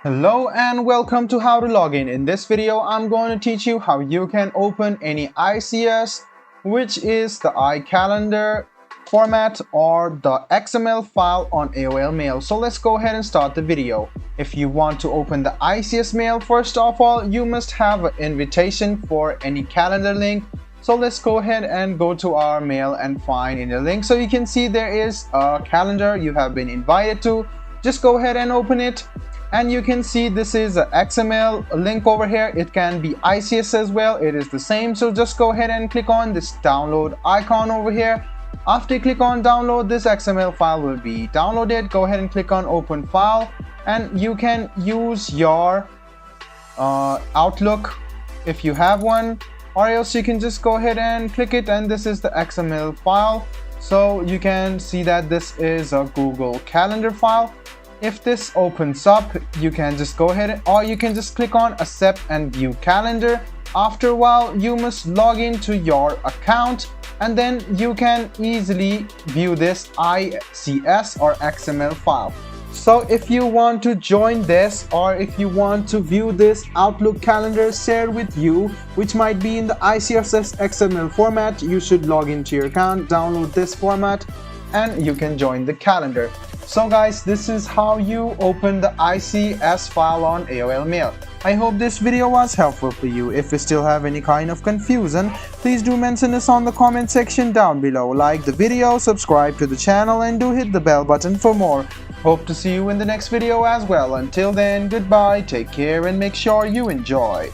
Hello and welcome to How to Login. In this video, I'm going to teach you how you can open any ICS, which is the iCalendar format or the XML file on AOL Mail. So let's go ahead and start the video. If you want to open the ICS mail, first of all, you must have an invitation for any calendar link. So let's go ahead and go to our mail and find in the link. So you can see there is a calendar you have been invited to. Just go ahead and open it. And you can see this is an XML link over here. It can be ICS as well. It is the same. So just go ahead and click on this download icon over here. After you click on download, this XML file will be downloaded. Go ahead and click on open file. And you can use your Outlook if you have one. Or else you can just go ahead and click it. And this is the XML file. So you can see that this is a Google Calendar file. If this opens up, you can just go ahead or you can just click on accept and view calendar. After a while, you must log into your account and then you can easily view this ICS or XML file. So if you want to join this or if you want to view this Outlook calendar shared with you, which might be in the ICS XML format, you should log into your account, download this format, and you can join the calendar. So guys, this is how you open the ICS file on AOL Mail. I hope this video was helpful for you. If you still have any kind of confusion, please do mention this on the comment section down below. Like the video, subscribe to the channel, and do hit the bell button for more. Hope to see you in the next video as well. Until then, goodbye, take care, and make sure you enjoy.